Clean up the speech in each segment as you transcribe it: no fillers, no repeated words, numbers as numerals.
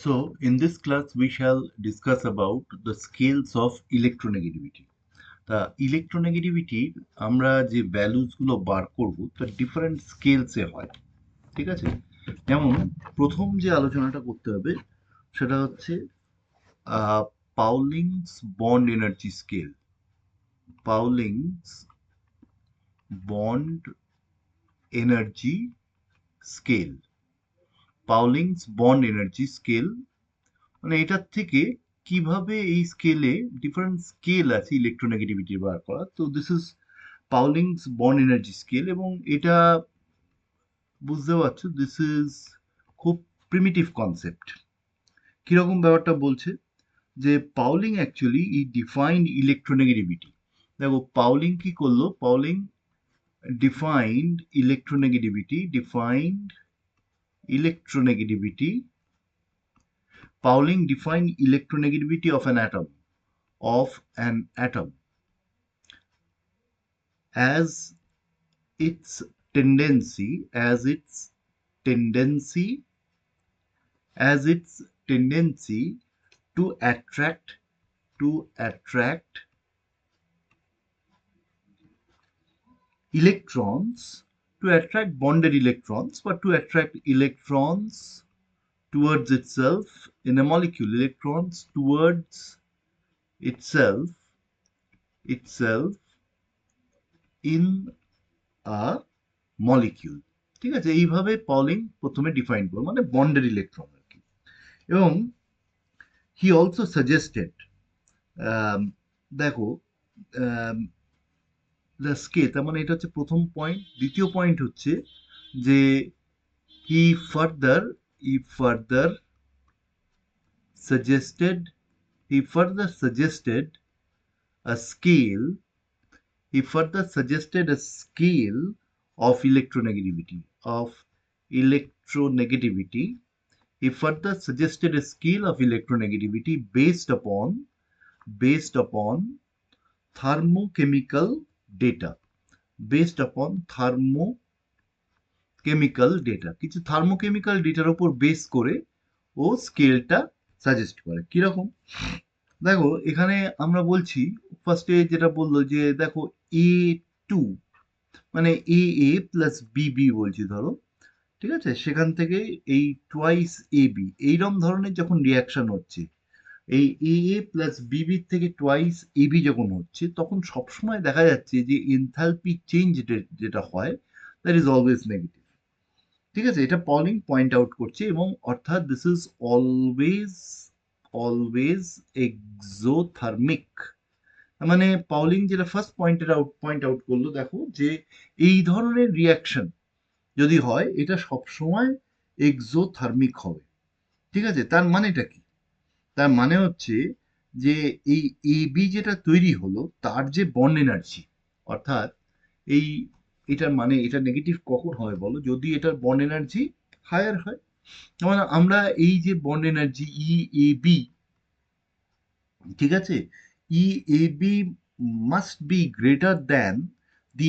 So, in this class, we shall discuss about the scales of electronegativity. তা ইলেকট্রোনেগেটিভিটির আমরা যে ভ্যালুসগুলো বার করব তা ডিফারেন্ট স্কেলসে হয়, ঠিক আছে? যেমন প্রথম যে আলোচনাটা করতে হবে সেটা হচ্ছে Pauling's bond energy scale. Pauling's bond energy scale. Pauling's bond energy scale মানে এটার থেকে কিভাবে এই স্কেলে ডিফারেন্ট স্কেল আছে ইলেকট্রোনেগেটিভিটি বার করা। তো this is Pauling's bond energy scale এবং এটা বুঝতে পারছো দিস ইজ খুব প্রিমিটিভ কনসেপ্ট। কিরকম ব্যাপারটা বলছে যে পাউলিং অ্যাকচুয়ালি ই ডিফাইন্ড ইলেকট্রোনেগেটিভিটি। দেখো পাউলিং কি করলো, Pauling defined electronegativity Pauling defined electronegativity of an atom as its tendency to attract electrons, to attract bonded electrons, but to attract electrons towards itself in a molecule, electrons towards itself in a molecule। ঠিক আছে, এইভাবে polling প্রথমে define করলো, মানে bonded electron আর কি। এবং he also suggested, দেখো the scale, তার মানে এটা হচ্ছে প্রথম পয়েন্ট। দ্বিতীয় পয়েন্ট হচ্ছে যে হি further he further suggested he further suggested a scale he further suggested a scale of electronegativity. He further suggested a scale of electronegativity based upon thermochemical data. Based upon thermochemical data, কিছু থার্মোকেমিক্যাল ডেটার উপর base করে ও স্কেলটা suggest করে। কিরকম দেখো, এখানে আমরা বলছি ফার্স্টে যেটা বললো যে দেখো A2 মানে এ প্লাস বিবি বলছি ধরো, ঠিক আছে? সেখান থেকে এই টোয়াইস এবি এইরকম ধরনের যখন রিয়াকশন হচ্ছে, এই এ প্লাস বিবি থেকে টোয়াইস এবি যখন হচ্ছে, তখন সবসময় দেখা যাচ্ছে যে এনথালপি চেঞ্জ যেটা হয় দ্যাট ইজ অলওয়েজ নেগেটিভ। ঠিক আছে, এটা পলিং পয়েন্ট আউট করছে এবং অর্থাৎ দিস ইজ অলওয়েজ এক্সোথার্মিক। মানে পাউলিং যেটা ফার্স্ট পয়েন্ট আউট করলো, দেখো যে এই ধরনের রিয়াকশন যদি হয় এটা সবসময় এক্সোথার্মিক হবে। ঠিক আছে, তার মানেটা কি? তার মানে হচ্ছে যে এই এবি যেটা তৈরি হলো তার যে বন্ড এনার্জি, অর্থাৎ এই এটার মানে এটা নেগেটিভ কখন হয় বলো, যদি এটার বন্ড এনার্জি হায়ার হয়। মানে আমরা এই যে bond energy E A B, ঠিক আছে, E A B must be greater than the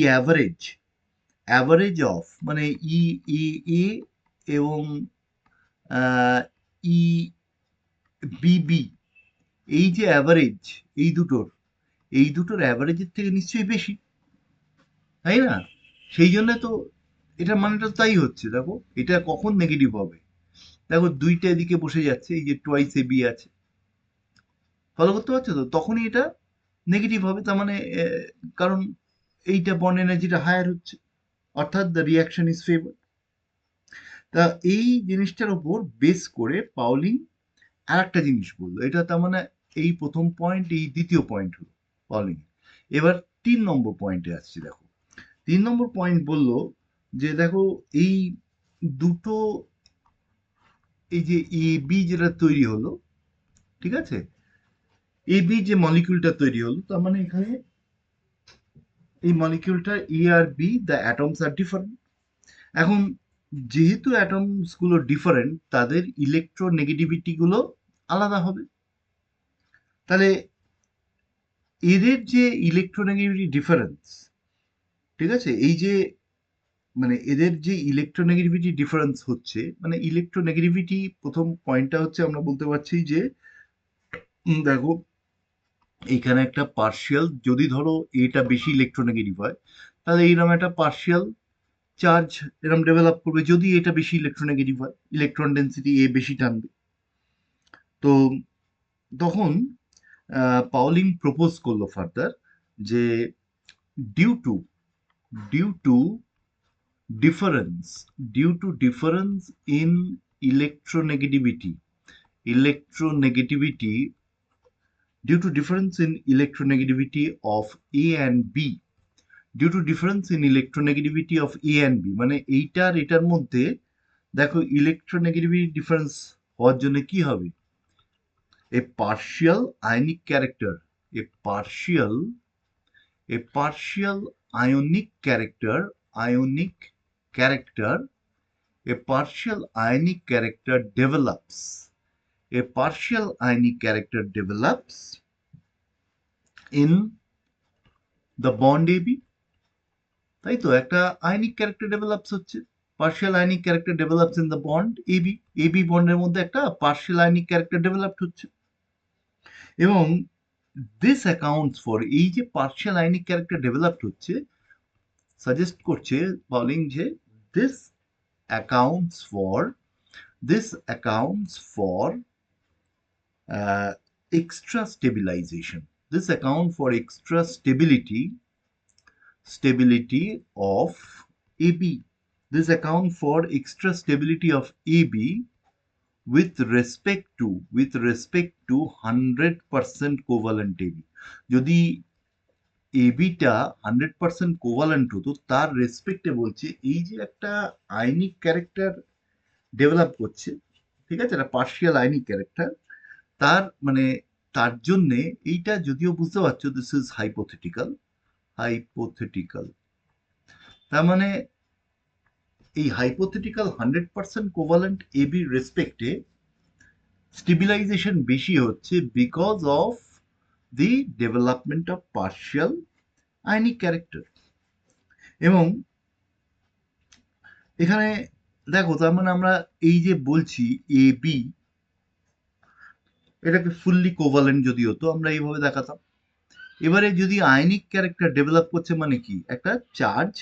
average of, মানে ই এ এবং ই বিবি, এই যে অ্যাভারেজ এই দুটোর অ্যাভারেজের থেকে নিশ্চয়ই বেশি, তাই না? সেই জন্য তো এটার মানেটা তাই হচ্ছে। দেখো এটা কখন নেগেটিভ হবে, দেখো দুইটা এদিকে বসে যাচ্ছে, এই যে টোয়াইস এ বি আছে, ফলো করতে পারছো তো, তখনই এটা নেগেটিভ হবে। তার মানে কারণ এইটা বন্ড এনার্জিটা হায়ার হচ্ছে, অর্থাৎ দ্য রিয়াকশন ইজ ফেভার। তা এই জিনিসটার উপর বেস করে পাউলিং আর একটা জিনিস বললো, এটা তার মানে এই প্রথম পয়েন্ট, এই দ্বিতীয় পয়েন্ট হলো পাউলিং। এবার 3 নম্বর পয়েন্টে আসছি। দেখো 3 নম্বর পয়েন্ট বললো যে দেখো এই দুটো, এই যে এ বি যেটা তৈরি হলো, ঠিক আছে, এ বি যে মলিকিউলটা তৈরি হলো, তার মানে এখানে এই মলিকিউলটা এ আর B, the atoms are different. এখন যেহেতু অ্যাটমস গুলো ডিফারেন্ট, তাদের ইলেকট্রোনেগেটিভিটি গুলো আলাদা হবে। তাহলে এদের যে ইলেকট্রোনেগেটিভিটি ডিফারেন্স, ঠিক আছে, এই যে মানে এদের যে ইলেকট্রোনেগেটিভিটি ডিফারেন্স হচ্ছে, মানে ইলেকট্রোনেগেটিভিটি প্রথম পয়েন্টটা হচ্ছে আমরা বলতে পারছি যে দেখো এখানে একটা পার্শিয়াল, যদি ধরো এটা বেশি ইলেকট্রোনেগেটিভ হয় তাহলে এইরকম একটা পার্শিয়াল চার্জ এরকম ডেভেলপ করবে, যদি এটা বেশি ইলেকট্রোনেগেটিভ হয়, ইলেকট্রন ডেন্সিটি এ বেশি টানবে। তো তখন পাউলিং প্রপোজ করলো ফার্দার যে due to due to difference due to difference in electronegativity due to difference in electronegativity of A and B due to difference in electronegativity of A and B মানে এইটার এটার মধ্যে দেখো electronegativity difference হওয়ার জন্য কি হবে, a partial ionic character a partial a partial ionic character ionic character a partial ionic character develops a partial ionic character develops in the bond AB, তাই তো একটা আয়নিক ক্যারেক্টার ডেভেলপস হচ্ছে, partial ionic character develops in the bond AB, AB বন্ডের মধ্যে একটা partial ionic character developed হচ্ছে। এবং this accounts for এই যে পার্শিয়াল আয়নিক ক্যারেক্টার ডেভেলপড হচ্ছে, সাজেস্ট করছে পাউলিং যে this accounts for this accounts for extra stabilization, this account for extra stability of AB, this account for extra stability of AB with respect to 100% covalent AB, যদি এবিটা 100% covalent হতো তার রেসপেক্টে বলছে এই যে একটা আয়নিক ক্যারেক্টার ডেভেলপ করছে, ঠিক আছে, একটা পার্শিয়াল আয়নিক ক্যারেক্টার, তার মানে তার জন্যে এইটা যদিও বুঝতে পারছো দিস ইজ হাইপোথেটিক্যাল, তার মানে এই হাইপোথেটিক্যাল 100% কোভালেন্ট এবি রেসপেক্টে স্টেবিলাইজেশন বেশি হচ্ছে because of the development of partial ionic character. এবং এখানে দেখো তার মানে আমরা এই যে বলছি এ বি এটাকে ফুললি কোভালেন্ট যদি হতো আমরা এইভাবে দেখাতাম। এবারে যদি আয়নিক ক্যারেক্টার ডেভেলপ করছে মানে কি, একটা চার্জ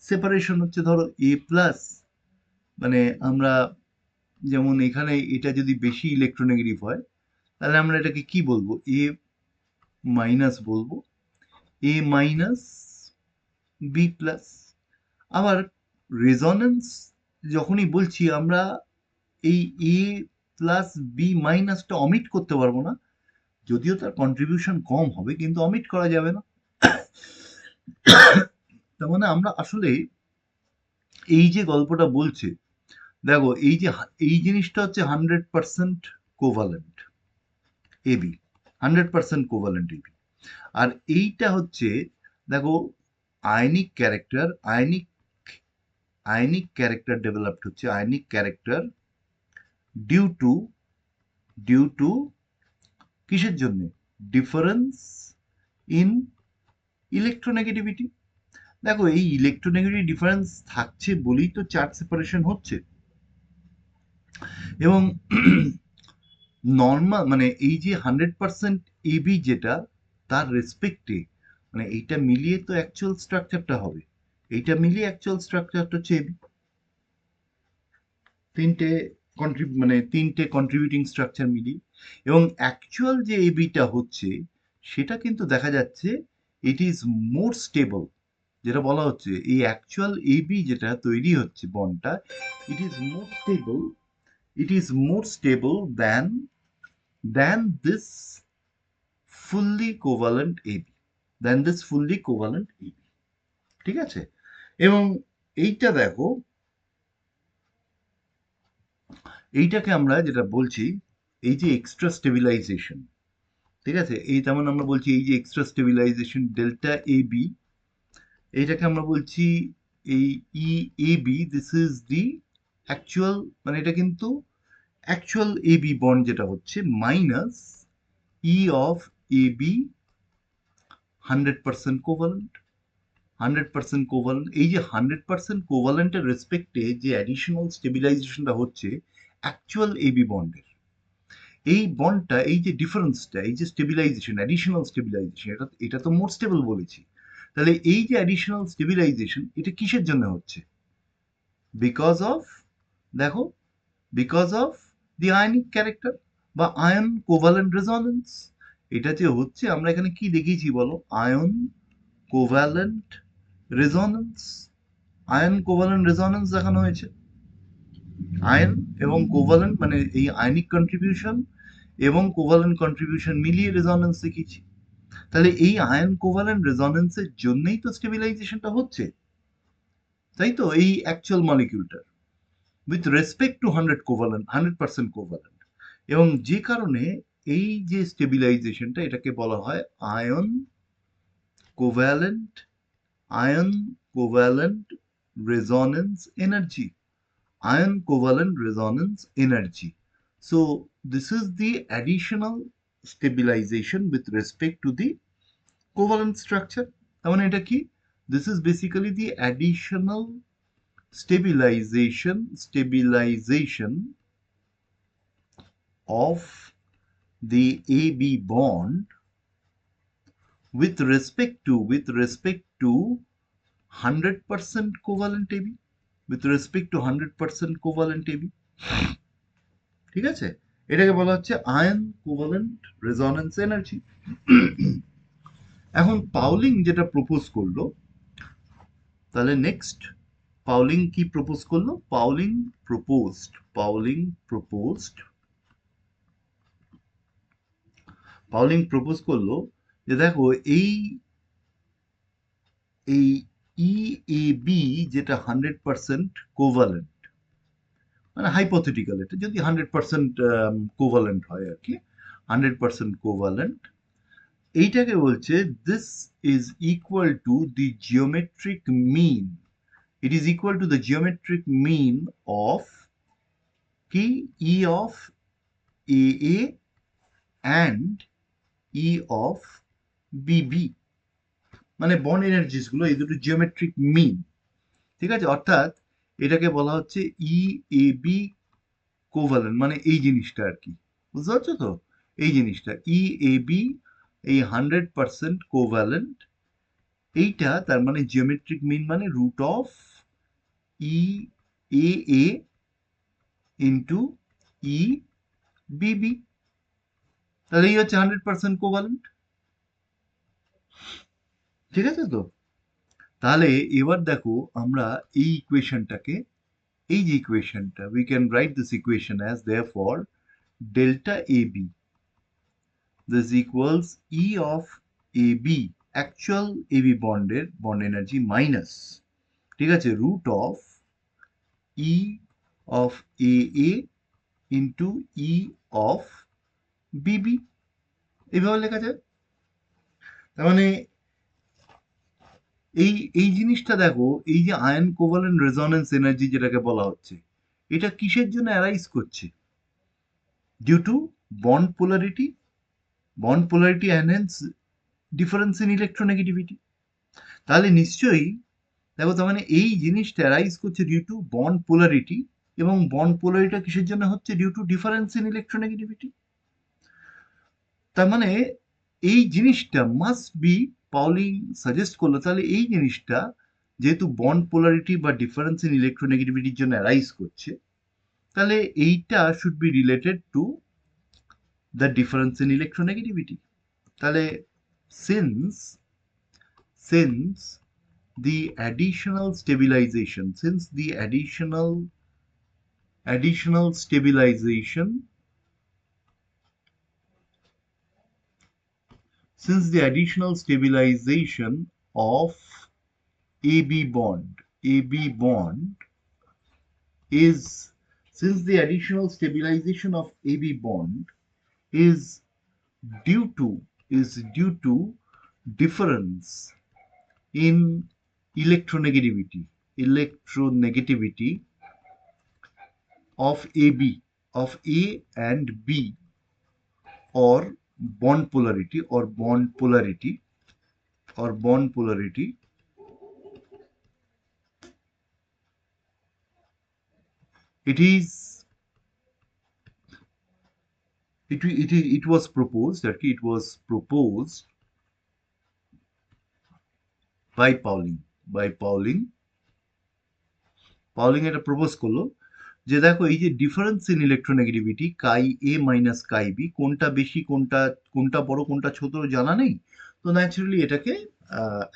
সেপারেশন হচ্ছে, ধরো এ প্লাস, মানে আমরা যেমন এখানে এটা যদি বেশি ইলেকট্রোনেগেটিভ হয় তাহলে আমরা এটাকে কি বলবো, এ মাইনাস বলবো, এ মাইনাস বি প্লাস। আবার রেজনেন্স যখনই বলছি আমরা এই এ প্লাস বি মাইনাসটা অমিট করতে পারবো না, যদিও তার কন্ট্রিবিউশন কম হবে কিন্তু অমিট করা যাবে না। তার মানে আমরা আসলে এই যে গল্পটা বলছে, দেখো এই জিনিসটা হচ্ছে 100% কোভালেন্ট এবি, 100% কোভালেন্ট এবি, আর এইটা হচ্ছে দেখো ionic character ionic character developed হচ্ছে, আয়নিক ক্যারেক্টার ডিউ টু কিসের জন্য, ডিফারেন্স ইন ইলেকট্রোনেগেটিভিটি। দেখো এই ইলেকট্রোনেগেটিভ ডিফারেন্স থাকছে বলেই তো চার্জ সেপারেশন হচ্ছে। এবং নর্মাল মানে এই যে 100% এবি যেটা তার রেসপেক্টে মানে এইটা মিলিয়ে তো অ্যাকচুয়াল স্ট্রাকচারটা হবে, এইটা মিলিয়ে অ্যাকচুয়াল স্ট্রাকচারটা হচ্ছে এবি, তিনটে কন্ট্রিবিউটিং স্ট্রাকচার মিলিয়ে। এবং অ্যাকচুয়াল যে এবিটা হচ্ছে সেটা কিন্তু দেখা যাচ্ছে ইট ইজ মোর স্টেবল, যেটা বলা হচ্ছে এই অ্যাকচুয়াল এবি যেটা তৈরি হচ্ছে বন্ডটা, it is more stable, it is more stable than this fully covalent A B, ঠিক আছে। এবং এইটা দেখো এইটাকে আমরা যেটা বলছি এই যে এক্সট্রা স্টেবিলাইজেশন, ঠিক আছে, এই তেমন আমরা বলছি এই যে extra stabilisation delta A B, এইটাকে আমরা বলছি এই E A B, this is the actual, মানে এটা কিন্তু অ্যাকচুয়াল এ বি বন্ড যেটা হচ্ছে minus E of A B 100% covalent. 100% covalent, এই যে 100% কোভালেন্টের রেসপেক্টে যে অ্যাডিশনাল স্টেবিলাইজেশনটা হচ্ছে অ্যাকচুয়াল এবি বন্ডের, এই বন্ডটা, এই যে ডিফারেন্সটা, এই যে স্টেবিলাইজেশন, অ্যাডিশনাল স্টেবিলাইজেশন, এটা এটা তো মোর স্টেবল বলেছি। তাহলে এই যে অ্যাডিশনাল স্টেবিলাইজেশন, এটা কিসের জন্য হচ্ছে? বিকজ অফ, দেখো, because of the ionic character বা আয়ন কোভালেন্ট রেজোনেন্স। এটা যে হচ্ছে, আমরা এখানে কি দেখিয়েছি বলো? Ion covalent resonance, ion covalent resonance দেখানো হয়েছে। আয়ন এবং কোভ্যালেন্ট মানে এই আয়নিক কন্ট্রিবিউশন এবং কোভ্যালেন্ট কন্ট্রিবিউশন মিলিয়ে রেজোনেন্স দেখিয়েছি। তাহলে এই আয়ন কোভ্যালেন্ট রেজোনেন্সের জন্যই তো স্টেবিলাইজেশনটা হচ্ছে, তাই তো? এই অ্যাকচুয়াল মলিকিউলটা উইথ রেসপেক্ট টু 100% কোভ্যালেন্ট, এবং যে কারণে এই যে স্টেবিলাইজেশনটা, এটাকে বলা হয় ion covalent, ion covalent resonance energy, ion covalent resonance energy. So this is the additional stabilization with respect to the covalent structure. তার মানে এটা কি? This is basically the additional stabilization of the AB bond with respect to 100% covalent AB, with respect to 100% covalent AB. ঠিক আছে? এটাকে বলা হচ্ছে ion covalent resonance energy. এখন পাউলিং যেটা প্রপোজ করলো, তাহলে নেক্সট পাউলিং কি প্রপোজ করলো? পাউলিং প্রপোজ করলো যে দেখো, এই এই ইএবি যেটা 100% কোভালেন্ট, মানে হাইপোথেটিক্যাল, এটা যদি 100% কোভালেন্ট হয় আর কি, 100% কোভালেন্ট, এইটাকে বলছে this is equal to the geometric mean, it is equal to the geometric mean of কি, E of A A and E of B B, মানে বন্ড এনার্জিস গুলো, এই দুটো জিওমেট্রিক মিন। ঠিক আছে? অর্থাৎ এটাকে বলা হচ্ছে ই এ বি কোভালেন্ট, মানে এই জিনিসটা আর কি, বুঝতে পারছো তো? এই জিনিসটা ই এ বি, এই 100% কোভ্যালেন্ট, এইটা তার মানে জিওমেট্রিক মিন মানে root of E A A into E B B. তাহলে এই হচ্ছে 100% কোভ্যালেন্ট। ঠিক আছে তো? তাহলে এবার দেখো, আমরা এই ইকুয়েশনটাকে, এই যে ইকুয়েশনটা, we can write this equation as therefore delta A B this equals E of A B, actual A B বন্ডের বন্ড এনার্জি মাইনাস, ঠিক আছে, root of E of A A into E of B B, এইভাবে লেখা যায়। তার মানে এই এই জিনিসটা দেখো, এই যে আয়ন কোভালেন্ট রেজোনেন্স এনার্জি যেটাকে বলা হচ্ছে, এটা কিসের জন্য অ্যারাইজ করছে? Due to bond polarity, bond polarity enhance difference in electronegativity. তাহলে নিশ্চয়ই দেখো, তার মানে এই জিনিসটা অ্যারাইজ করছে ডিউ টু বন্ড পোলারিটি, এবং বন্ড পোলারিটিটা কিসের জন্য হচ্ছে? Due to difference in electronegativity. তার মানে এই জিনিসটা মাস্ট বি, পাউলিং সাজেস্ট করলো, তাহলে এই জিনিসটা যেহেতু বন্ড পোলারিটি বা ডিফারেন্স ইন ইলেকট্রোনেগেটিভিটির জন্য অ্যারাইজ করছে, তাহলে এইটা should be related to the difference in electronegativity. তাহলে since the additional stabilization, additional stabilization, since the additional stabilization of AB bond is, since the additional stabilization of AB bond is due to difference in electronegativity of AB, of A and B, or bond polarity, It is it was proposed that it was proposed by Pauling এটা propose করলো যে দেখো এই যে difference in electronegativity chi A minus chi B কোনটা বেশি কোনটা বড় কোনটা ছোট জানা নেই, তো ন্যাচারালি এটাকে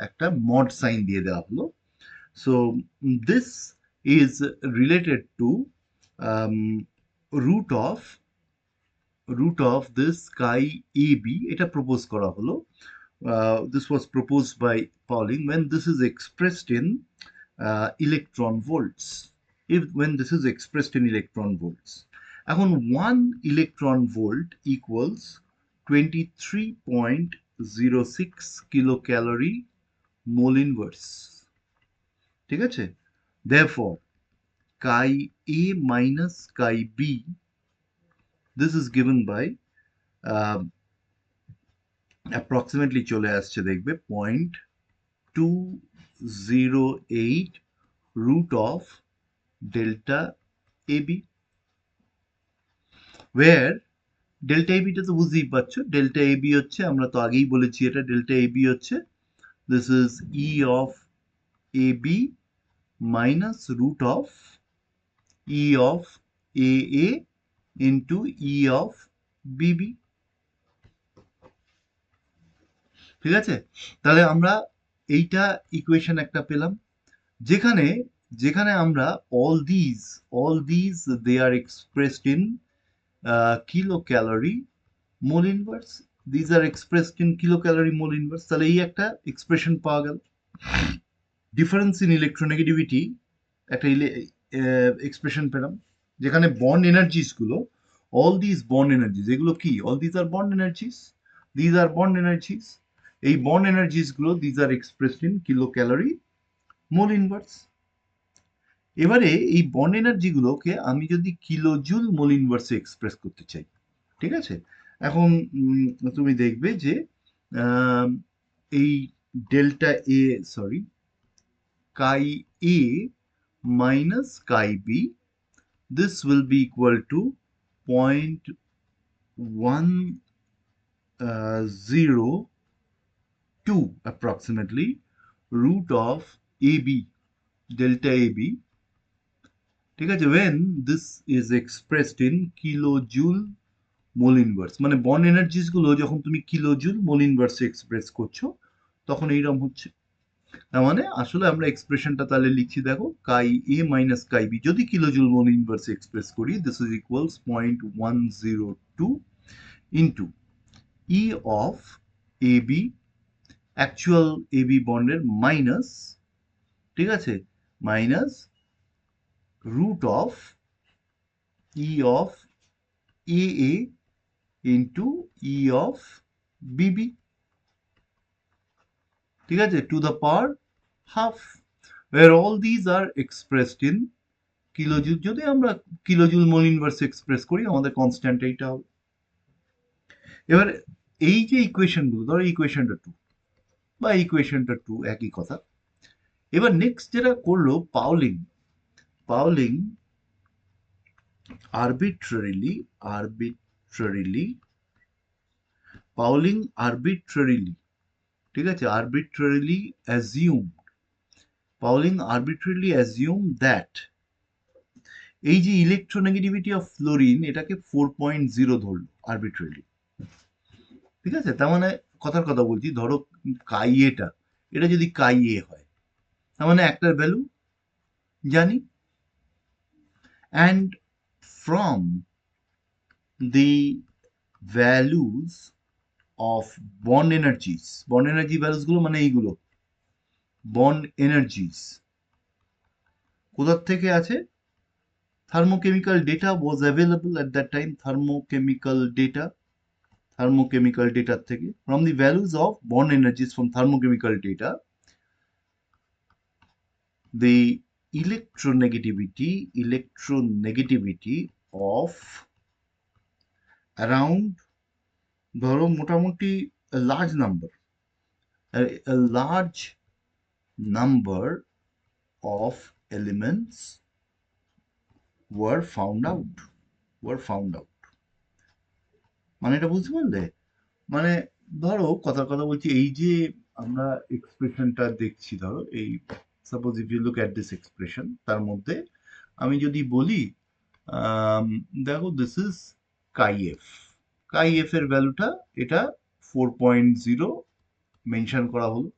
একটা মড সাইন দিয়ে দেওয়া হলো। So this is related to root of this chi A B, এটা প্রপোজ করা হলো। This was proposed by Pauling when this is expressed in electron volts. When this is expressed in electron volts. এখন 1 electron volt equals 23.06 kilocalorie mole inverse. ঠিক আছে? Therefore, chi A minus chi B, this is given by approximately চলে আসছে দেখবে 0.208 root of delta AB, where delta AB টা তো বুঝতেই পারছো, delta AB হচ্ছে, আমরা তো আগেই বলেছি এটা, delta AB হচ্ছে this is E of AB minus root of E of AA into E of BB। ঠিক আছে, তাহলে আমরা এইটা ইকুয়েশন একটা পেলাম, যেখানে যেখানে আমরা all these they are expressed in kilocalorie mole inverse, these are expressed in kilocalorie mole inverse, তাহলে এই একটা এক্সপ্রেশন পাওয়া গেল। ডিফারেন্স ইন ইলেকট্রোনেগেটিভিটি একটা এক্সপ্রেশন পেলাম, যেখানে বন্ড এনার্জিস গুলো all these bond energies, এগুলো কি all these are bond energies, these are bond energies, এই বন্ড এনার্জিস গুলো these are expressed in kilocalorie mole inverse। এবারে এই বন্ড এনার্জি গুলোকে আমি যদি কিলোজুল মোল ইনভার্সে এক্সপ্রেস করতে চাই, ঠিক আছে, এখন তুমি দেখবে যে এই delta A chi A minus chi B, this will be equal to 0.102 approximately root of AB, delta AB, ঠিক আছে, when this is expressed in kilojoule mole inverse, মানে বন্ড এনার্জিস গুলো যখন তুমি কিলোজুল মোল ইনভার্সে এক্সপ্রেস করছো তখন এইরকম হচ্ছে। তার মানে আসলে আমরা এক্সপ্রেশনটা তাহলে লিখছি, দেখো chi A minus chi B যদি কিলোজুল মোল ইনভার্সে এক্সপ্রেস করি, this is equals 0.102 into E of A B, actual A B বন্ডের মাইনাস, ঠিক আছে, minus root of E of AA into E of BB, ঠিক আছে, to the power half, where all these are expressed in kilojoule. যদি আমরা kilojoule mole inverse express করি আমাদের constant এইটা হবে। এবার এই যে ইকুয়েশন গুলো, ধরো ইকুয়েশনটা 2 বা ইকুয়েশনটা 2 একই কথা। এবার নেক্সট যেটা করলো পাউলিং arbitrarily ঠিক আছে, Pauling arbitrarily assumed that এই যে ইলেকট্রোনেগেটিভিটি অফ ফ্লোরিন এটাকে 4.0 ধরলো আরবিট্রারিলি, ঠিক আছে, তার মানে কথার কথা বলছি, ধরো কাই এটা যদি কাই এ হয়, তার মানে একটার ভ্যালু জানি, and from the values of bond energy values গুলো মানে এইগুলো bond energies কোথার থেকে আছে, thermochemical data was available at that time, thermochemical data থেকে, from the values of bond energies from thermochemical data, the electronegativity of around, ধরো মোটামুটি a large number of elements were found out, were found out, মানে এটা বুঝতে পারলে? মানে ধরো কথার কথা বলছি, এই যে আমরা এক্সপ্রেশনটা দেখছি, ধরো এই suppose if you look at this expression, তার মধ্যে আমি যদি বলি আম, দেখো দিস ইজ কাইএফ, কাইএফ এর ভ্যালুটা এটা 4.0 মেনশন করা হলো।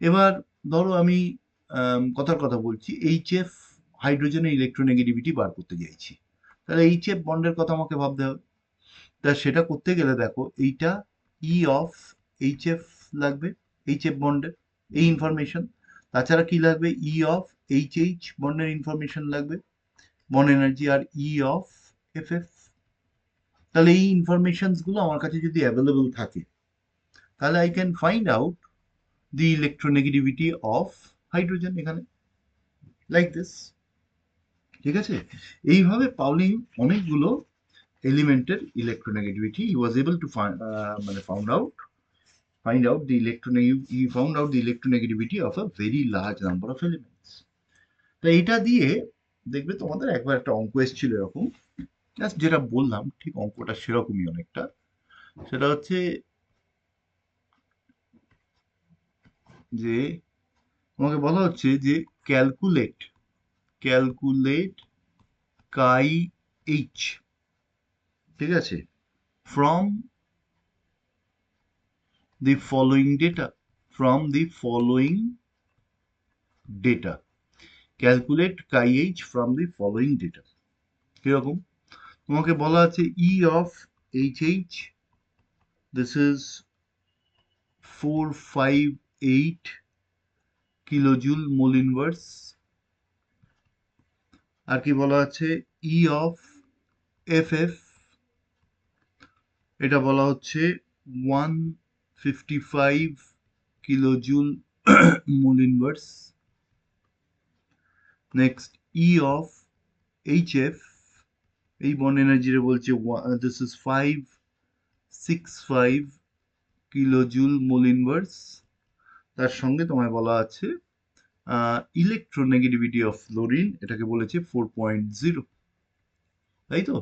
এবার ধরো আমি কথার কথা বলছি, এইচএফ হাইড্রোজেনের ইলেকট্রোনেগেটিভিটি বার করতে চাইছি, তাহলে এইচএফ বন্ডের কথা আমাকে ভাবতে হবে। তা সেটা করতে গেলে দেখো এইটা ই অফ এইচএফ লাগবে, এইচএফ বন্ডের এই ইনফরমেশন। তাছাড়া কি লাগবে? ই অফ এইচএইচ বন্ডের ইনফরমেশন লাগবে, বন্ড এনার্জি, আর ই অফ এফএফ। তাহলে এই ইনফরমেশনস গুলো আমার কাছে যদি অ্যাভেলেবল থাকে, তাহলে I can find out the electronegativity of hydrogen এখানে, লাইক দিস। ঠিক আছে? এইভাবে পাউলিং অনেকগুলো এলিমেন্টের electronegativity he was able two মানে find out the he found out the electronegativity of a very large number of elements. তো এটা দিয়ে দেখবে তোমাদের একবার একটা অঙ্ক এসেছিল এরকম, জাস্ট যেটা বললাম ঠিক অঙ্কটা সেরকমই অনেকটা। সেটা হচ্ছে যে তোমাকে বলা হচ্ছে যে ক্যালকুলেট ক্যালকুলেট কাই এইচ, ঠিক আছে, from the following data, from the following data, calculate chi h from the following data। কিরকম? তোমাকে বলা আছে E of H H, this is 458 kilojoule mole inverse. আর কি বলা আছে? ই অফ এফ এফ, এটা বলা হচ্ছে 155 kilojoule mole inverse. Next E of H F, এই বন্ড এনার্জি বলছে this is 565 kilojoule mole inverse. তার সঙ্গে তোমায় বলা আছে ইলেকট্রোনেগেটিভিটি অফ ফ্লোরিন, এটাকে বলেছে 4.0, তাই তো?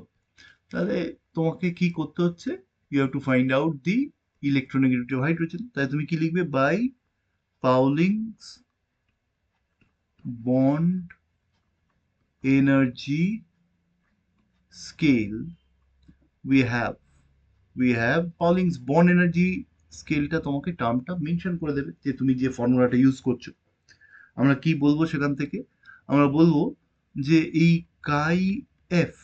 তাহলে তোমাকে কি করতে হচ্ছে? You have to find out the electronegativity of hydrogen. তাই তুমি কি লিখবে? By Pauling's bond energy scale we have Pauling's bond energy স্কেলটা তোমাকে টার্মটা মেনশন করে দেবে, যে তুমি যে ফর্মুলাটা ইউজ করছো। আমরা কি বলবো সেখান থেকে? আমরা বলবো যে এই কাই এফ,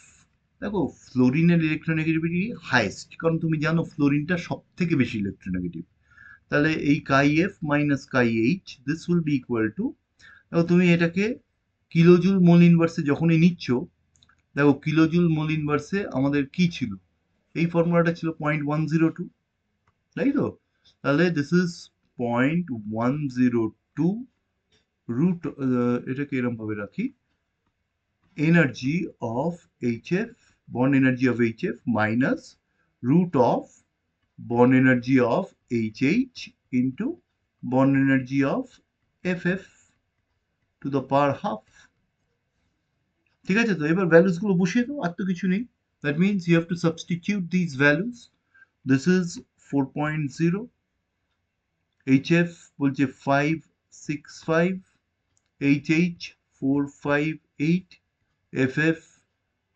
দেখো ফ্লোরিনের ইলেকট্রোনেগেটিভিটি হাইয়েস্ট, কারণ তুমি জানো ফ্লোরিনটা সব থেকে বেশি ইলেকট্রোনেগেটিভ। তাহলে এই chi F minus chi H, this will be equal to, দেখো তুমি এটাকে কিলোজুল মোল ইনভার্সে যখনই নিচ্ছ, দেখো কিলোজুল মোল ইনভার্সে আমাদের কি ছিল? এই ফর্মুলাটা ছিল 0.102, তাই তো? তাহলে দিস ইজ 0.102 রুট, এটাকে এরকম ভাবে রাখি, energy of HF, bond energy of HF minus root of bond energy of HH into bond energy of FF to the power half। ঠিক আছে? তো এবার ভ্যালুস গুলো বসিয়ে দাও, আর তো কিছু নেই। That means you have to substitute these values. This is 4.0, HF বলছে 565, HH 458, FF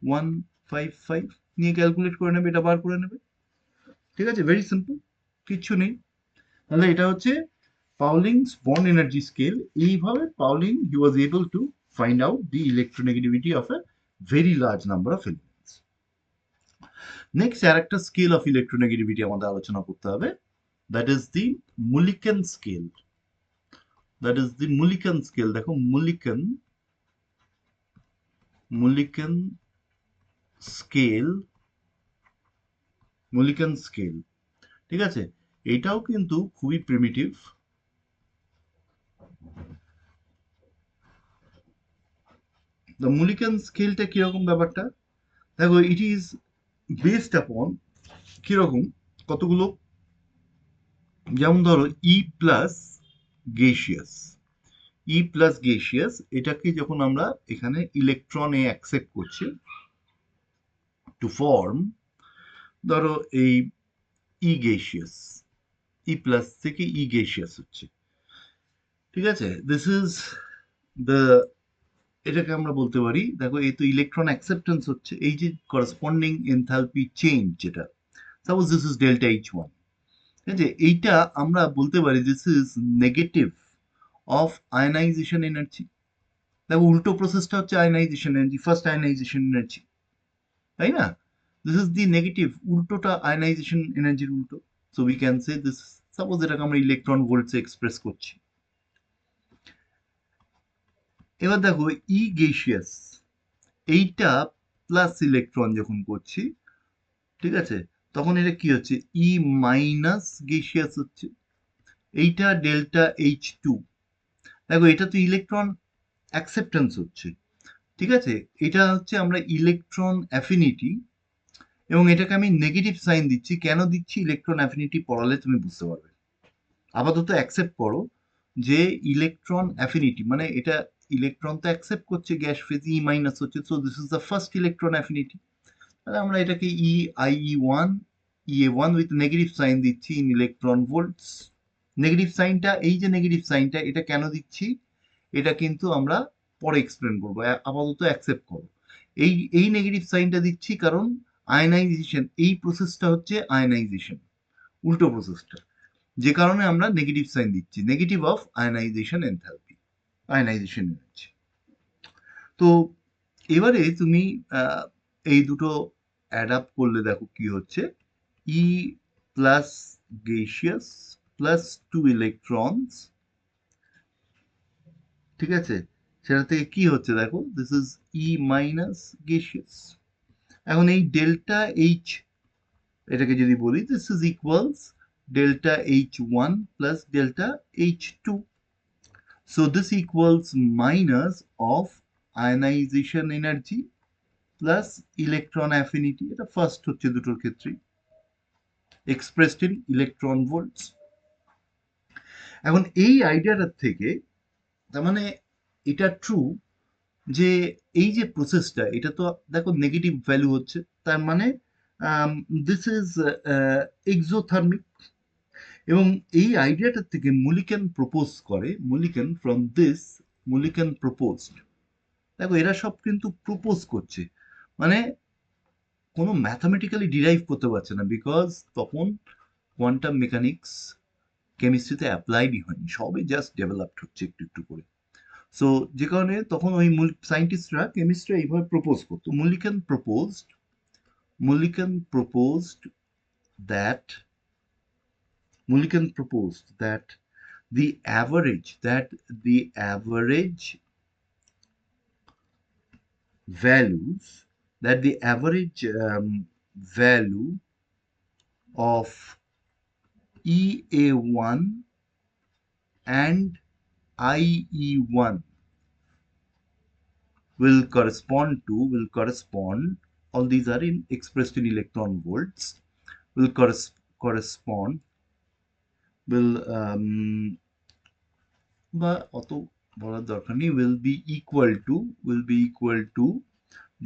155 নিয়ে ক্যালকুলেট করে নেবে, এটা বার করে নেবে। ঠিক আছে? ভেরি সিম্পল, কিচ্ছু নেই। তাহলে এটা হচ্ছে পাউলিংস বন্ড এনার্জি স্কেল। এইভাবে Pauling he was able to find out the electronegativity of a very large number of elements. Next আর একটা স্কেল অফ ইলেকট্রোনেগেটিভিটি আমাদের আলোচনা করতে হবে, that is the Mulliken scale. That is the Mulliken scale. দেখো Mulliken scale, মুলিকান scale, ঠিক আছে? এটাও কিন্তু খুবই প্রিমিটিভ। দ্য মুলিকান স্কেলটা কিরকম ব্যাপারটা? দেখো ইট ইজ বেসড আপন কিরকম, কতগুলো, যেমন ধরো ই প্লাস গেসিয়াস, ই প্লাস গ্যাসিয়াস, এটাকে যখন আমরা এখানে ইলেকট্রনে অ্যাকসেপ্ট করছি টু ফর্ম, ধরো এই ই গ্যাসিয়াস, ই প্লাস থেকে ই গ্যাসিয়াস হচ্ছে, ঠিক আছে? দিস ইজ দ্য, এটাকে আমরা বলতে পারি, দেখো এই তো ইলেকট্রন অ্যাকসেপ্টেন্স হচ্ছে, এই যে করসপন্ডিং এনথালপি চেঞ্জ যেটা, suppose this is delta H one, ঠিক আছে? এইটা আমরা বলতে পারি this is negative of ionisation energy. দেখো উল্টো প্রসেসটা হচ্ছে ionisation energy, first ionisation energy, তাই না? দিস ইজ দি নেগেটিভ, উল্টোটা আয়নাইজেশন এনার্জির উল্টো। So we can say this, suppose এটাকে আমরা ইলেকট্রন ভোল্টসে এক্সপ্রেস করছি। এবার দেখো ই গ্যাসিয়াস, এইটা প্লাস ইলেকট্রন যখন করছি, ঠিক আছে, তখন এটা কি হচ্ছে, ই মাইনাস গ্যাসিয়াস হচ্ছে, এইটা ডেল্টা এইচ টু। দেখো এটা তো ইলেকট্রন অ্যাকসেপ্টেন্স হচ্ছে, ঠিক আছে? এটা হচ্ছে আমরা ইলেকট্রন অ্যাফিনিটি, এবং এটাকে আমি নেগেটিভ সাইন দিচ্ছি। কেন দিচ্ছি? ইলেকট্রন অ্যাফিনিটি পড়ালে তুমি বুঝতে পারবে। আপাতত অ্যাকসেপ্ট করো যে ইলেকট্রন অ্যাফিনিটি মানে এটা ইলেকট্রন তো অ্যাকসেপ্ট করছে, গ্যাস ফেজ ই মাইনাস হচ্ছে, so this is the first electron affinity. তাহলে আমরা এটাকে E I E one, E A one with negative sign দিচ্ছি ইন ইলেকট্রন ভোল্টস। নেগেটিভ সাইনটা, এই যে নেগেটিভ সাইনটা, এটা কেন দিচ্ছি এটা কিন্তু আমরা পরে এক্সপ্লেন করবো, আপাতত অ্যাকসেপ্ট করো। এই নেগেটিভ সাইনটা দিচ্ছি কারণ আয়নাইজেশন, এই প্রসেসটা হচ্ছে আয়নাইজেশন, উল্টো প্রসেসটা, যে কারণে আমরা নেগেটিভ সাইন দিচ্ছি, negative of ionisation enthalpy, ionisation energy. তো এবারে তুমি এই দুটো অ্যাড আপ করলে দেখো কি হচ্ছে, E plus gaseous plus two electrons, ঠিক আছে? সেটা থেকে কি হচ্ছে দেখো, this is E minus gaseous. এখন এই ডেল্টা এইচ, এটাকে যদি বলি, this is equals delta H one plus delta H two. So this equals minus of ionisation energy plus electron affinity, এটা ফার্স্ট হচ্ছে দুটোর ক্ষেত্রেই, এক্সপ্রেসড ইন ইলেকট্রন ভোল্টস। এখন এই আইডিয়াটার থেকে, তার মানে এটা ট্রু যে এই যে প্রসেসটা, এটা তো দেখো নেগেটিভ ভ্যালু হচ্ছে, তার মানে দিস ইজ এক্সোথার্মিক। এবং এই আইডিয়াটার থেকে মুলিকেন প্রপোজ করে, মুলিকেন ফ্রম দিস, মুলিকেন প্রপোজড, দেখো এরা সব কিন্তু প্রপোজ করছে, মানে কোনো ম্যাথামেটিক্যালি ডিরাইভ করতে পারছে না, বিকজ তখন কোয়ান্টাম মেকানিক্স কেমিস্ট্রিতে অ্যাপ্লাইডই হয়নি, সবই জাস্ট ডেভেলপড হচ্ছে একটু একটু করে। সো যে কারণে তখন ওই সায়েন্টিস্টরা, কেমিস্টরা এইভাবে প্রপোজ করতো, Mulliken proposed that, Mulliken proposed that the average values, that the average value of EA1 and IE1 will correspond, all these are expressed in electron volts, will correspond, will বা অত বলার দরকার নেই, will be equal to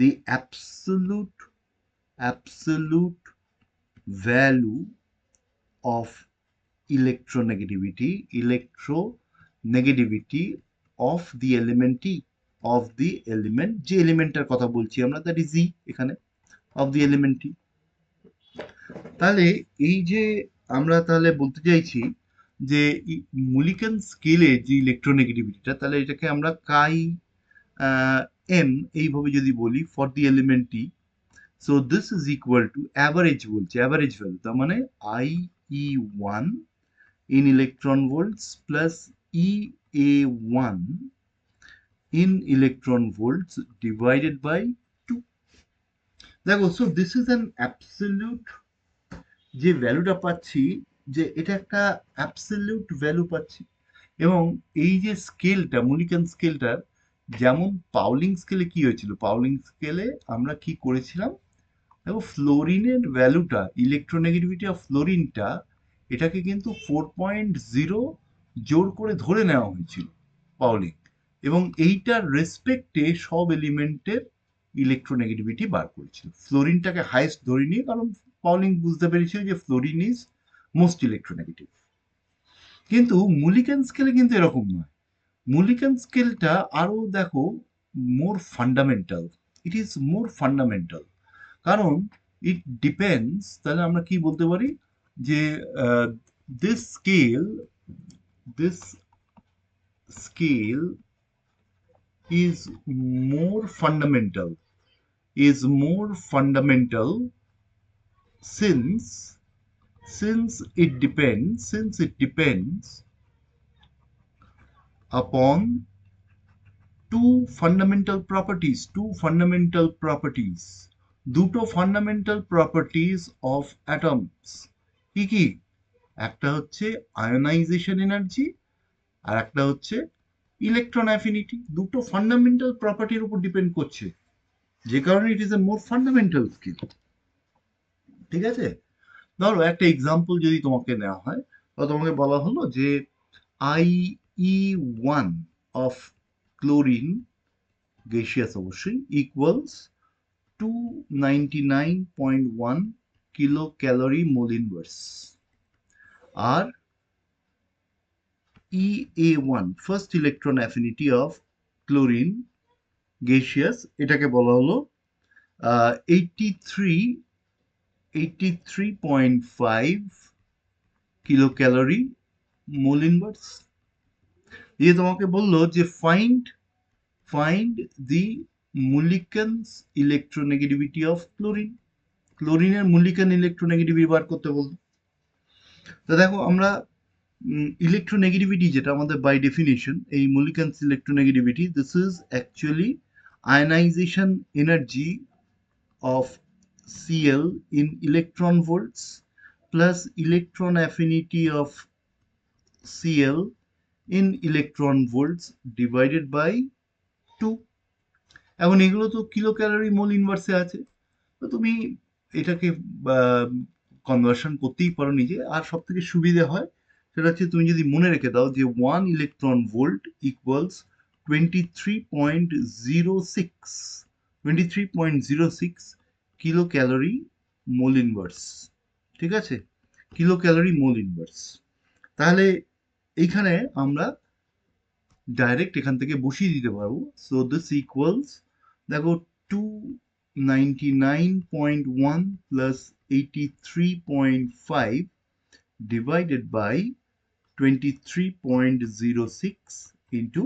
the absolute value of electronegativity of the element E, of the element, যে এলিমেন্টটার কথা বলছি আমরা, that is ই এখানে, of the element E। তাহলে এই যে আমরা তাহলে বলতে চাইছি যে মুলিকান স্কেলে যে ইলেকট্রোনেগেটিভিটিটা, তাহলে এটাকে আমরা কাই এম এইভাবে যদি বলি for the element T, so this is equal to average, বলছে অ্যাভারেজ ভ্যালু, তার মানে I E one in electron volts plus E A one in electron volts divided by two. দেখো, so this is an absolute, যে ভ্যালুটা পাচ্ছি, যে এটা একটা অ্যাবসলিউট ভ্যালু পাচ্ছি। এবং এই যে স্কেলটা, মুলিকান স্কেলটা, যেমন পাউলিং স্কেলে কি হয়েছিল, পাউলিং স্কেলে আমরা কি করেছিলাম, দেখো ফ্লোরিনের ভ্যালুটা, ইলেকট্রোনেগেটিভিটি অফ ফ্লোরিনটা, এটাকে কিন্তু 4.0 জোর করে ধরে নেওয়া হয়েছিল, পাউলিং, এবং এইটার রেসপেক্টে সব এলিমেন্টের ইলেকট্রোনেগেটিভিটি বার করেছিল। ফ্লোরিনটাকে হাইয়েস্ট ধরে নিয়ে, কারণ পাউলিং বুঝতে পেরেছিল যে ফ্লোরিন ইজ মোস্ট ইলেকট্রোনেগেটিভ। কিন্তু মুলিকান স্কেলে কিন্তু এরকম নয়। মুলিকান স্কেলটা আরো দেখো more fundamental, it is more fundamental, কারণ ইট ডিপেন্ডস, তাহলে আমরা কি বলতে পারি যে this scale this scale is more fundamental is more fundamental since it depends upon two fundamental properties, দুটো ফান্ডামেন্টাল প্রপার্টিজ অফ অ্যাটমস। কি কি? একটা হচ্ছে আয়োনাইজেশন এনার্জি, আর একটা হচ্ছে ইলেকট্রন অ্যাফিনিটি। দুটো ফান্ডামেন্টাল প্রপার্টির উপর ডিপেন্ড করছে, যে কারণে ইট is A more fundamental skill. ঠিক আছে, ধরো একটা এক্সাম্পল যদি তোমাকে নেওয়া হয়, তো তোমাকে বলা হলো যে IE1 অফ ক্লোরিন, গ্যাসিয়াস অবশ্যই, equals 299.1 kilo calorie mole inverse. আর EA1 first electron affinity of chlorine gaseous, এটাকে বলা হলো 83.5 কিলো ক্যালোরি মোল ইনভার্স। দিয়ে তোমাকে বললো যে find the Mulliken's electronegativity of chlorine, ক্লোরিনের মুলিকান ইলেকট্রোনেগেটিভিটি বার করতে বললো। তো দেখো আমরা ইলেকট্রোনেগেটিভিটি যেটা আমাদের বাই ডেফিনিশন, এই Mulliken's electronegativity, this is actually ionisation energy of Cl in electron volts plus electron affinity of Cl in electron volts divided by 2। এখন এগুলো তো কিলো ক্যালোরি মোল ইনভার্সে আছে, তো তুমি এটাকে কনভার্সন করতেই পারো নিজে। আর সব থেকে সুবিধে হয় সেটা হচ্ছে তুমি যদি মনে রেখে দাও যে 1 electron volt equals 23.06 kilo calorie mole inverse. ঠিক আছে, কিলো ক্যালোরি মোল ইনভার্স। তাহলে এইখানে আমরা ডাইরেক্ট এখান থেকে বসিয়ে দিতে পারবো। সো দিস ইকুয়ালস, দেখো 299.1 প্লাস 83.5 ডিভাইডেড বাই 23.06 ইন্টু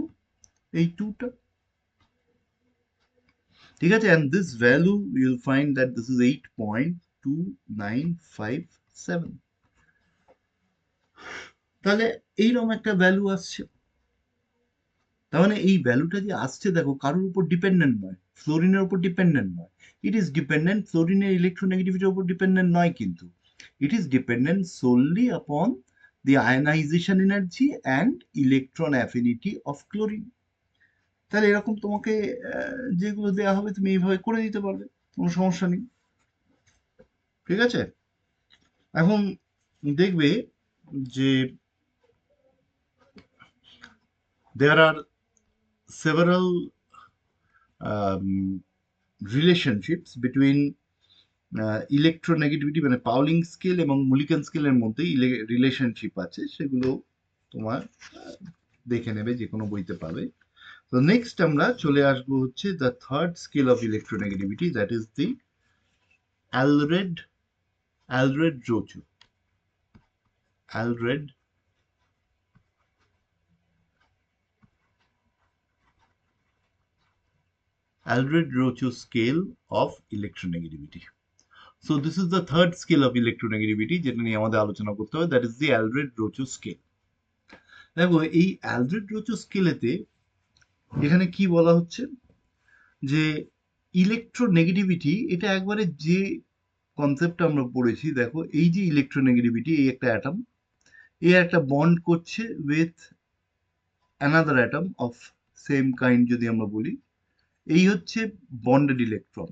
এই 2টা। ঠিক আছে, and this value you'll find that this is 8.2957। তাহলে এইরকম একটা ভ্যালু আসছে। তার মানে এই ভ্যালুটা যে আসছে, দেখো কারোর উপর ডিপেন্ডেন্ট নয়, ফ্লোরিনের উপর ডিপেন্ডেন্ট নয়। ইট ইজ ডিপেন্ডেন্ট, ফ্লোরিনের ইলেকট্রোনেগেটিভিটির উপর ডিপেন্ডেন্ট নয়, কিন্তু it is dependent solely upon the ionisation energy and electron affinity of chlorine. তাহলে এরকম তোমাকে যেগুলো দেওয়া হবে তুমি এইভাবে করে দিতে পারবে, কোনো সমস্যা নেই। ঠিক আছে, এখন দেখবে যে there are several relationships between electronegativity, মানে পাউলিং স্কেল এবং মুলিকান স্কেলের মধ্যে রিলেশনশিপ আছে, সেগুলো তোমার দেখে নেবে, যে কোনো বইতে পাবে। তো নেক্সট আমরা চলে আসবো হচ্ছে the third scale of electronegativity, that is the Aldred-Rochu scale of electronegativity. So this is the third scale of electronegativity যেটা নিয়ে আমাদের আলোচনা করতে হবে, that is the Aldred-Rochu scale. দেখো এই Aldred-Rochu স্কেলেতে এখানে কি বলা হচ্ছে যে ইলেকট্রোনেগেটিভিটি, এটা একবারে যে কনসেপ্টটা আমরা পড়েছি। দেখো এই যে ইলেকট্রোনেগেটিভিটি, এই একটা অ্যাটম, এই একটা বন্ড করছে with another atom of same kind যদি আমরা বলি, এই হচ্ছে বন্ডেড ইলেকট্রন।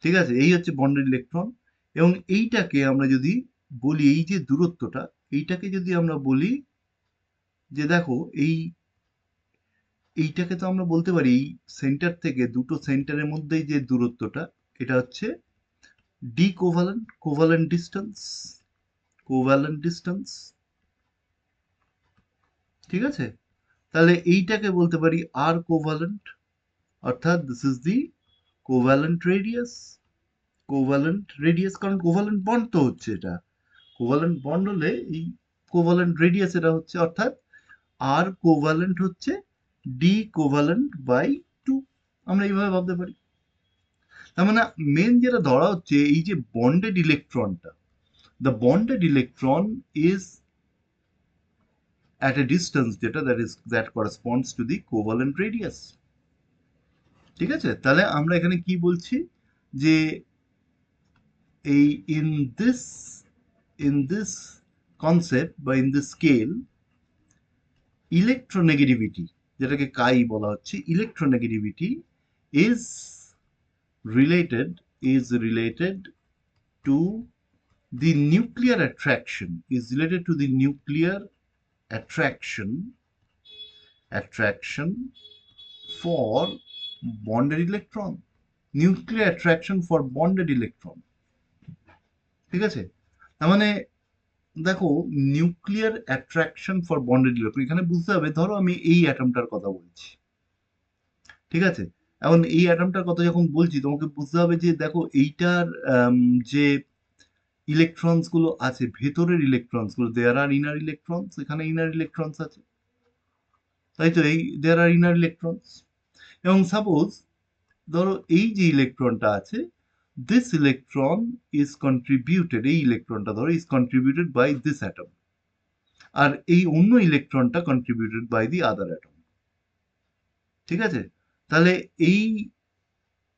ঠিক আছে, এই হচ্ছে বন্ডেড ইলেকট্রন। এবং এইটাকে আমরা যদি বলি, এই যে দূরত্বটা, এইটাকে যদি আমরা বলি যে দেখো এই এইটাকে তো আমরা বলতে পারি এই সেন্টার থেকে দুটো সেন্টারের মধ্যে যে দূরত্বটা, এটা হচ্ছে ডি কোভালেন্ট, কোভ্যালেন্ট ডিস্টেন্স। ঠিক আছে, তাহলে এইটাকে বলতে পারি আর কোভ্যালেন্ট, অর্থাৎ this is the covalent radius. কারণ কোভ্যালেন্ট বন্ড তো হচ্ছে, এটা কোভ্যালেন্ট বন্ড হলে এই কোভ্যালেন্ট রেডিয়াস এটা হচ্ছে, অর্থাৎ আর কোভ্যালেন্ট হচ্ছে ডি কোভ্যালেন্ট বাই 2। আমরা এইভাবে ভাবতে পারি। তার মানে মেন যেটা ধরা হচ্ছে এই যে বন্ডেড ইলেকট্রনটা, the bonded electron is at a distance যেটা that corresponds to the covalent radius। ঠিক আছে, তাহলে আমরা এখানে কি বলছি যে এই in this concept বা in this scale ইলেকট্রোনেগেটিভিটি, যেটাকে কাই বলা হচ্ছে, electronegativity is related to the nuclear attraction, attraction for bonded electron, nuclear attraction for bonded electron. ঠিক আছে, তার মানে দেখো nuclear attraction for bonded electron, এখানে বুঝতে হবে ধরো আমি এই অ্যাটমটার কথা বলছি। ঠিক আছে, এখন এই অ্যাটমটার কথা যখন বলছি তোমাকে বুঝতে হবে যে দেখো এইটার যে ইলেকট্রনস গুলো আছে, ভেতরের ইলেকট্রনস গুলো, দেয়ার আর ইনার ইলেকট্রনস, এখানে ইনার ইলেকট্রনস আছে, তাই তো, এই দেয়ার আর ইনার ইলেকট্রনস। এবং সাপোজ ধরো এই যে ইলেকট্রনটা আছে, this electron is contributed, এই ইলেকট্রনটা ধরো is contributed by this atom, আর এই অন্য ইলেকট্রনটা contributed by the other atom। ঠিক আছে, তাহলে এই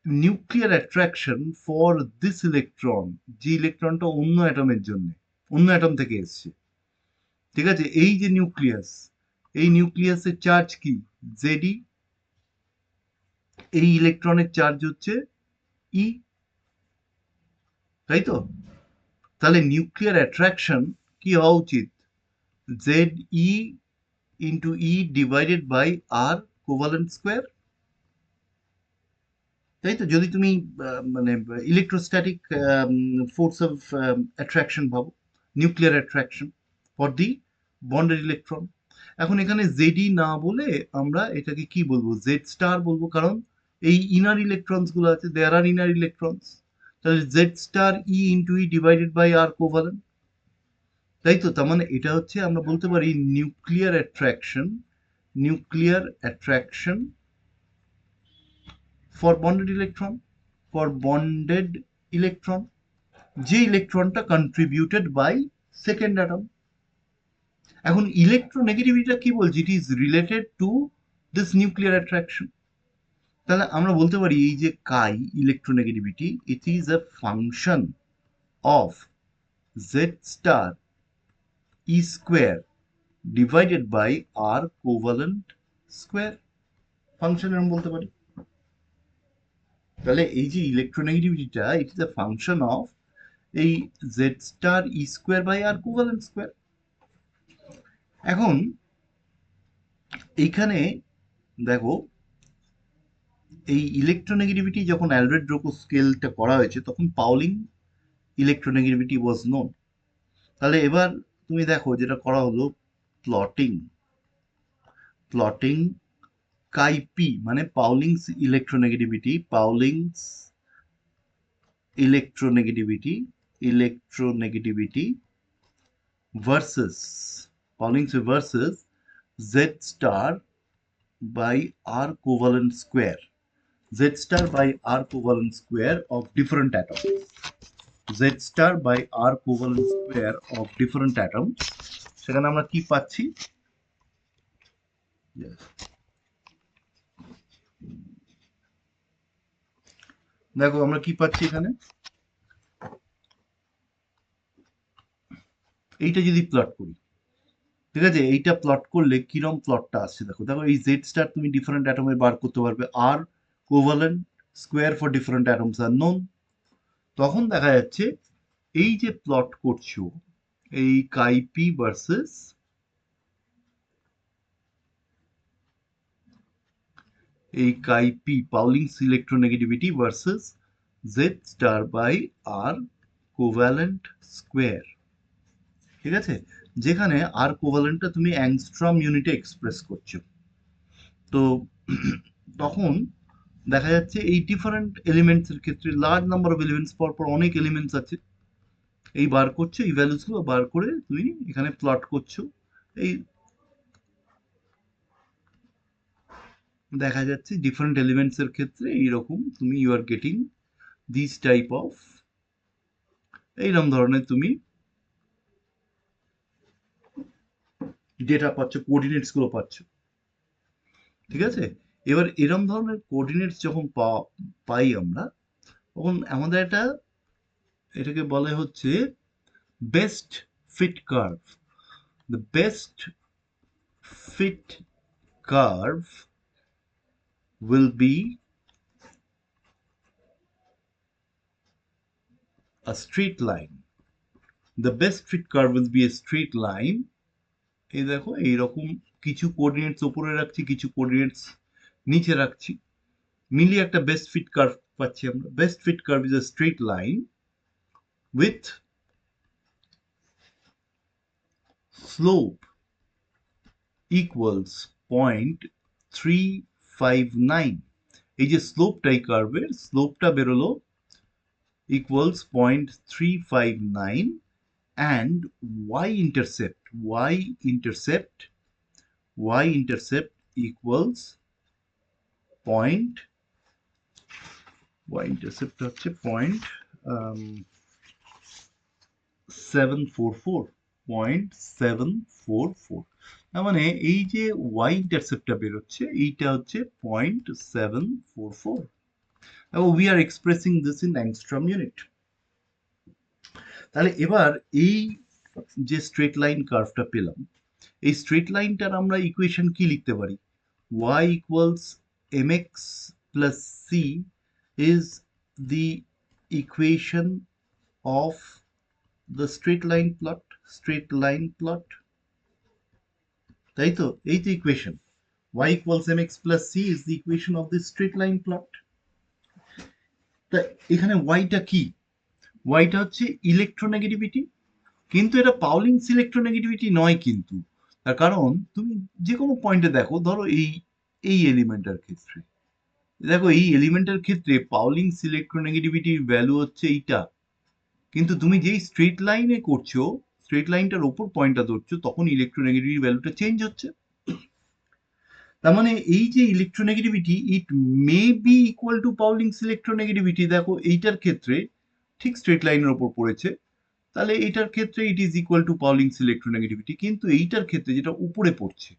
nuclear attraction for this electron, যে ইলেকট্রনটা অন্য অ্যাটমের জন্য, অন্য অ্যাটম থেকে এসছে, ঠিক আছে, এই যে নিউক্লিয়াস, এই নিউক্লিয়াসের চার্জ কি, জেডি, এই ইলেকট্রনের চার্জ হচ্ছে ই, তাই তো, তাহলে নিউক্লিয়ার অ্যাট্রাকশন কি হওয়া উচিত, Z E into E divided by R covalent square, তাই তো, যদি তুমি মানে ইলেকট্রোস্ট্যাটিক ফোর্স অফ অ্যাট্রাকশন ভাবো, nuclear attraction for the bonded electron. এখন এখানে জেডই না বলে আমরা এটাকে কি বলবো, জেড স্টার বলবো, কারণ এই ইনার ইলেকট্রনস গুলো আছে, দেয়ার আর ইনার ইলেকট্রনস, তাহলে Z star E into E divided by R covalent, তাই তো, তার মানে এটা হচ্ছে আমরা বলতে পারি nuclear attraction for bonded electron, যে ইলেকট্রনটা কন্ট্রিবিউটেড বাই সেকেন্ড অ্যাটম। এখন ইলেকট্রোনেগেটিভিটিটা কি বলছি, it is related to this nuclear attraction. তাহলে আমরা বলতে পারি এই যে chi electronegativity, it is a function of Z star E square divided by R covalent square, function এরকম বলতে পারি। তাহলে এই যে ইলেকট্রোনেগেটিভিটিটা, it is a function of এই Z star E square by R covalent square. এখন এইখানে দেখো এই ইলেকট্রোনেগেটিভিটি যখন অ্যালভেড্রো স্কেলটা করা হয়েছে তখন পাউলিং ইলেকট্রোনেগেটিভিটি ওয়াজ নোন। তাহলে এবার তুমি দেখো যেটা করা হলো, প্লটিং প্লটিং কাই পি মানে Pauling's electronegativity versus Z star by R covalent square, Z star by R covalent square of different atoms, Z star by R covalent square of different atoms, সেখানে আমরা কি পাচ্ছি, দেখো আমরা কি পাচ্ছি এখানে, এইটা যদি প্লট করি, ঠিক আছে, এইটা প্লট করলে কিরম প্লটটা আসছে, দেখো দেখো এই জেড স্টার তুমি ডিফারেন্ট অ্যাটমে বার করতে পারবে, R covalent square for different atoms are known. তখন দেখা যাচ্ছে এই যে প্লট করছো এই কাইপি ভার্সেস এই chi P Pauling's electronegativity versus Z star by R covalent square, ঠিক আছে, যেখানে আর কোভ্যালেন্টটা তুমি অ্যাংস্ট্রম ইউনিটে এক্সপ্রেস করছো। তো তখন দেখা যাচ্ছে এই ডিফারেন্ট এলিমেন্টস এর ক্ষেত্রে লার্জ নাম্বার অফ এলিমেন্টস পর পর অনেক এলিমেন্টস আছে, এই বার করছো, এই ভ্যালুস গুলো বার করে তুমি এখানে প্লট করছো। এই দেখা যাচ্ছে ডিফারেন্ট এলিমেন্টস এর ক্ষেত্রে এইরকম তুমি you are getting this type of, এইরকম ধরনের তুমি ডেটা পাচ্ছ, কোঅর্ডিনেটস গুলো পাচ্ছ, ঠিক আছে। এবার এরম ধরনের কোঅর্ডিনেটস যখন পাই আমরা, তখন আমাদের এটাকে বলে হচ্ছে best fit curve. The best fit curve will be a straight line. The best fit curve will be a straight line. এই দেখো এইরকম কিছু কোঅর্ডিনেটস উপরে রাখছি, কিছু কোঅর্ডিনেটস নিচে রাখছি, মিলিয়ে একটা বেস্ট ফিট কার্ভ পাচ্ছি আমরা। Best fit curve is a straight line with slope equals 0.359। এই যে স্লোপটা এই কার্ভের স্লোপটা বেরোলো equals 0.359, and y-intercept equals point, y-intercept হচ্ছে 0.744, তার মানে এই যে y-interceptটা বেরোচ্ছে এইটা হচ্ছে 0.744, এবং we are expressing this in angstrom unit। তাহলে এবার এই যে স্ট্রেট লাইন কার্ভটা পেলাম, এই স্ট্রেট লাইনটার আমরা ইকুয়েশন কি লিখতে পারি? y equals mx plus c is the equation of the straight line plot, তাই তো? এই তো equation, y equals mx plus c is the equation of the straight line plot। তা এখানে y-টা কি? y-টা হচ্ছে ইলেকট্রোনেগেটিভিটি, কিন্তু এটা পাউলিংস ইলেকট্রোনেগেটিভিটি নয় কিন্তু। তার কারণ তুমি যে কোনো পয়েন্টে দেখো, ধরো এই এলিমেন্টের ক্ষেত্রে দেখো, এই এলিমেন্টের ক্ষেত্রে পাউলিংস ইলেকট্রোনেগেটিভিটির ভ্যালু হচ্ছে এইটা, কিন্তু তুমি যেই স্ট্রেট লাইনে করছো, স্ট্রেট লাইনটার ওপর পয়েন্টটা ধরছো, তখন ইলেকট্রোনেগেটিভিটি ভ্যালুটা চেঞ্জ হচ্ছে। তার মানে এই যে electronegativity, it may be equal to Pauling's electronegativity. দেখো এইটার ক্ষেত্রে ঠিক স্ট্রেট লাইনের ওপর পড়েছে, তাহলে এইটার ক্ষেত্রে it is equal to Pauling's electronegativity, কিন্তু এইটার ক্ষেত্রে যেটা উপরে পড়ছে,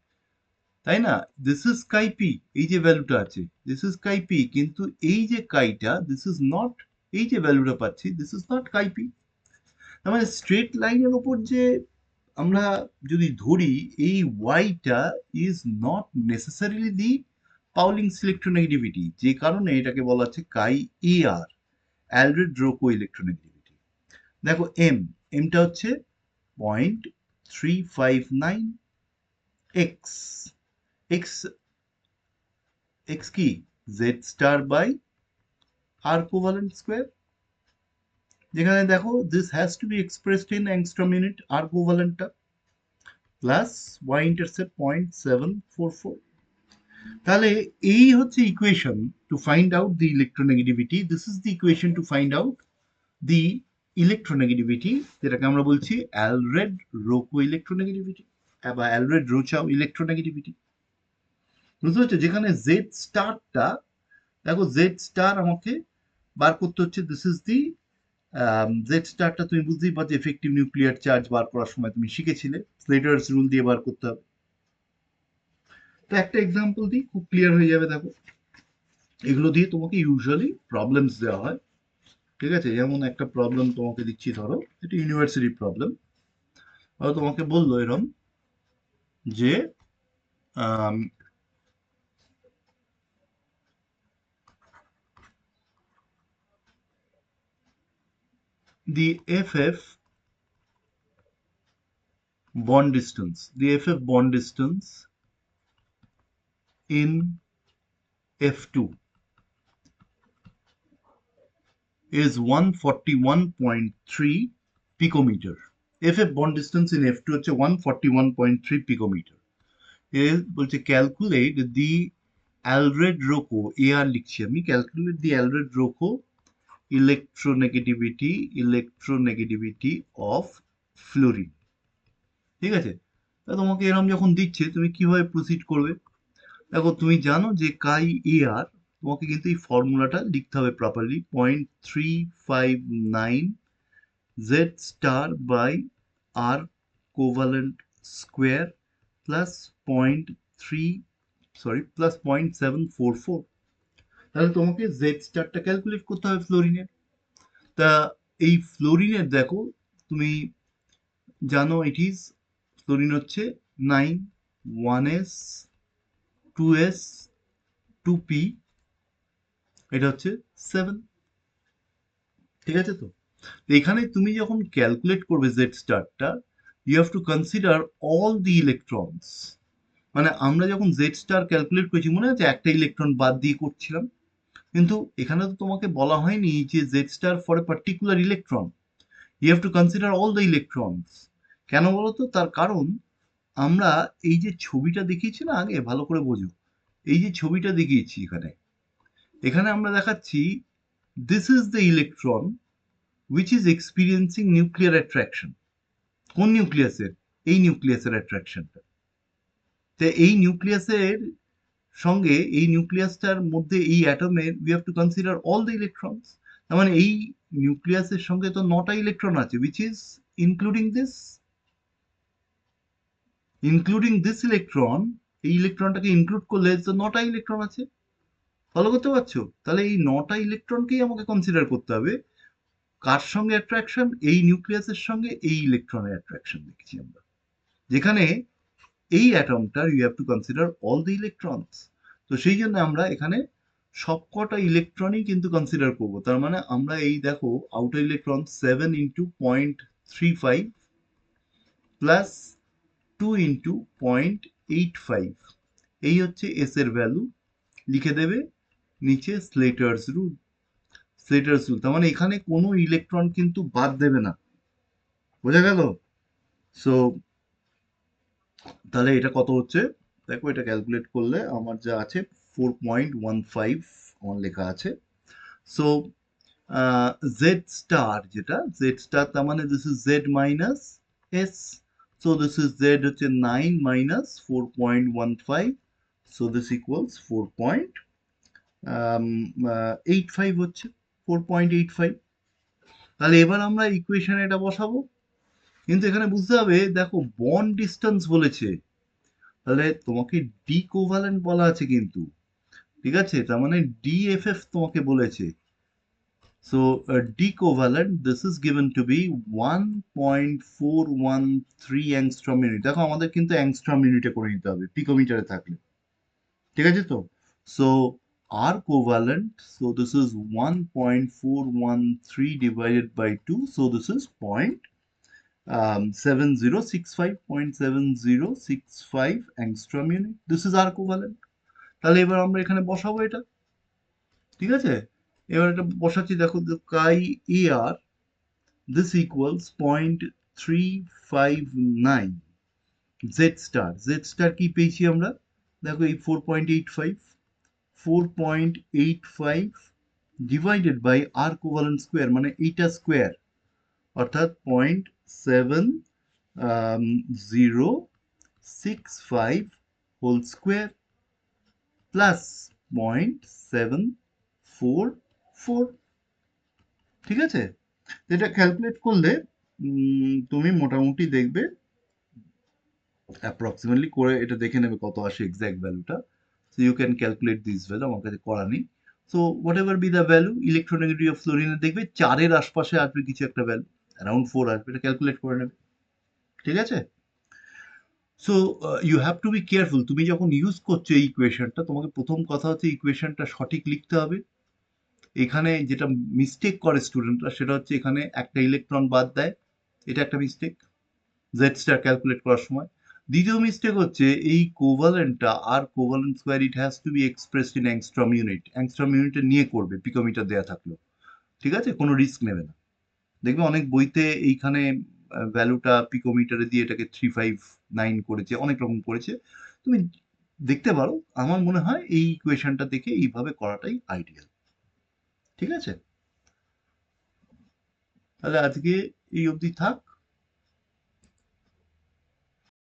তাই না, দিস ইজ কাই পি, এই যে ভ্যালুটা আছে দিস ইজ কাই পি, কিন্তু এই যে কাইটা দিস ইজ নট, এই যে ভ্যালুটা পাচ্ছি this is not chi P. তার মানে স্ট্রেট লাইনের ওপর যে আমরা যদি ধরি এই ওয়াইটা is not necessarily the Pauling's electronegativity, যে কারণে এটাকে বলা হচ্ছে কাই এ আর, অ্যালরেড-রোকো ইলেকট্রোনেগেটিভিটি। দেখো এমটা হচ্ছে 0.359 এক্স, এক্স এক্স কি, Z star by R covalent square, যেখানে দেখো this has to be expressed in angstrom unit, R কোভালেন্টটা প্লাস ওয়াই ইন্টারসেপ্ট 0.744। তাহলে এই হচ্ছে equation to find out the electronegativity, this is the equation to find out the electronegativity, যেটাকে আমরা বলছি Allred Rochow electronegativity বা অ্যালরেড রোচাও ইলেকট্রোনেগেটিভিটি। বুঝতে পারছো? যেখানে জেড স্টারটা, দেখো জেড স্টার আমাকে বার করতে হচ্ছে, দিস ইজ দি জেড স্টারটা, তুমি বুঝতেই পারছো এফেক্টিভ নিউক্লিয়ার চার্জ বার করার সময় তুমি শিখেছিলে, স্লেটার্স রুল দিয়ে বার করতে হবে। তো একটা এক্সাম্পল দিই, খুব ক্লিয়ার হয়ে যাবে। দেখো এগুলো দিয়ে তোমাকে ইউজুয়ালি প্রবলেমস দেওয়া হয়, ঠিক আছে। যেমন একটা প্রবলেম তোমাকে দিচ্ছি, ধরো এটা ইউনিভার্সিটি প্রবলেম, ধরো তোমাকে বললো এরম যে the FF bond distance in F2 is 141.3 picometer. FF bond distance in F2 হচ্ছে 141.3 picometer. এর বলছে calculate the Allred Rochow, A R লিখছি আমি, calculate the Allred Rochow electronegativity of fluorine. ঠিক আছে, তা তোমাকে এরকম যখন দিচ্ছে তুমি কিভাবে প্রসিড করবে? দেখো তুমি জানো যে কাই এ আর, তোমাকে কিন্তু এই ফর্মুলাটা লিখতে হবে properly, 0.359 Z star by R covalent square plus plus 0.744। তাহলে তোমাকে জেড স্টারটা ক্যালকুলেট করতে হবে ফ্লোরিনের। তা এই ফ্লোরিনের দেখো তুমি জানো ইট ইজ, ফ্লোরিন হচ্ছে 9, 1s, 2s, 2p, এটা হচ্ছে 7। ঠিক আছে তো? এখানে তুমি যখন ক্যালকুলেট করবে জেড স্টারটা, you have to consider all the electrons. মানে আমরা যখন জেড স্টার ক্যালকুলেট করেছি মনে আছে একটা ইলেকট্রন বাদ দিয়ে করছিলাম, কিন্তু এখানে তো তোমাকে বলা হয়নি যে Z star for a particular electron, you have to consider all the electrons. কেন বলো তো? তার কারণ আমরা এই যে ছবিটা দেখিয়েছি না আগে, ভালো করে বোঝো, এই যে ছবিটা দেখিয়েছি এখানে, এখানে আমরা দেখাচ্ছি this is the electron which is experiencing nuclear attraction। কোন নিউক্লিয়াসের? এই নিউক্লিয়াসের অ্যাট্রাকশনটা। তো এই নিউক্লিয়াসের সঙ্গে, এই নিউক্লিয়াসটার মধ্যে এই অ্যাটমের we have to consider all the electrons. তার মানে এই নিউক্লিয়াসের সঙ্গে তো 9টা ইলেকট্রন আছে, which is including this, electron, এই ইলেকট্রনটাকে ইনক্লুড করলে তো 9টা ইলেকট্রন আছে। ফলো করতে পারছো? তাহলে এই 9টা ইলেকট্রনকেই আমাকে কনসিডার করতে হবে। কার সঙ্গে অ্যাট্রাকশন? এই নিউক্লিয়াসের সঙ্গে এই ইলেকট্রনের অ্যাট্রাকশন দেখছি আমরা, যেখানে এই অ্যাটমটার you have to consider all the electrons. তো সেই জন্য আমরা এখানে সবকটা ইলেকট্রনই কিন্তু কনসিডার করব। তার মানে আমরা এই দেখো outer electron 7 into 0.35 plus 2 into 0.85, এই হচ্ছে এস এর ভ্যালু। লিখে দেবে নিচে স্লেটার্স রুল। তার মানে এখানে কোনো ইলেকট্রন কিন্তু বাদ দেবে না। বোঝা গেল? সো তাহলে এটা কত হচ্ছে দেখো, এটা ক্যালকুলেট করলে আমার যা আছে 4.15 আমার লেখা আছে। সো জেড স্টার, যেটা জেড স্টার, তার মানে this is Z minus S. So this is Z হচ্ছে 9 মাইনাস 4.15, সো দিস ইকুয়ালস 4.85 হচ্ছে 4.85। তাহলে এবার আমরা ইকুয়েশনে এটা বসাবো, কিন্তু এখানে বুঝতে হবে দেখো বন্ড ডিস্টেন্স বলেছে, তাহলে তোমাকে ডি কোভ্যালেন্ট বলা আছে কিন্তু, ঠিক আছে? তার মানে ডিএফএফ তোমাকে বলেছে। So D covalent this is given to be 1.413 angstrom unit. দেখো আমাদের কিন্তু অ্যাংস্ট্রম ইউনিটে করে নিতে হবে পিকোমিটারে থাকলে, ঠিক আছে তো? So R covalent, so this is 1.413 divided by 2, so this is 0.7065 angstrom unit. This is R covalent. তাহলে এবার আমরা এখানে বসাবো এটা, ঠিক আছে? এবার এটা বসাচ্ছি, দেখো chi A R this equals 0.359 Z star কি পেয়েছি আমরা? দেখো এই 4.85 divided by R covalent square, মানে এইটা স্কোয়ার, অর্থাৎ 0.7065 হোল স্কোয়ার প্লাস 0.744। ঠিক আছে? এটা ক্যালকুলেট করলে তুমি মোটামুটি দেখবে অ্যাপ্রক্সিমেটলি করে এটা দেখে নেবে কত আসে এক্সাক্ট ভ্যালুটা। So you can calculate this value, আমার কাছে করা নেই। So whatever be the value, electronegative of ফ্লোরিনের দেখবে 4-এর আশপাশে আসবে কিছু একটা ভ্যালু, অ্যারাউন্ড 4 আসবে, এটা ক্যালকুলেট করে নেবে। ঠিক আছে? So you have to be careful, তুমি যখন ইউজ করছো এই ইকুয়েশনটা, তোমাকে প্রথম কথা হচ্ছে ইকুয়েশনটা সঠিক লিখতে হবে। এখানে যেটা মিস্টেক করে স্টুডেন্টরা সেটা হচ্ছে এখানে একটা ইলেকট্রন বাদ দেয়, এটা একটা মিস্টেক জেড স্টার ক্যালকুলেট করার সময়। দ্বিতীয় মিস্টেক হচ্ছে এই কোভালেন্টটা R covalent square it has to be expressed in angstrom unit. Angstrom ইউনিটে নিয়ে করবে পিকোমিটার দেয়া থাকলো, ঠিক আছে, কোনো রিস্ক নেবে না। দেখবে অনেক বইতে এইখানে ভ্যালুটা পিকোমিটারে দিয়ে এটাকে 359 করেছে, অনেক রকম করেছে। তুমি দেখতে পারো, আমার মনে হয় এই ইকুয়েশনটা দেখে এইভাবে করাটাই আইডিয়াল। ঠিক আছে, তাহলে আজকে এই অবধি থাক।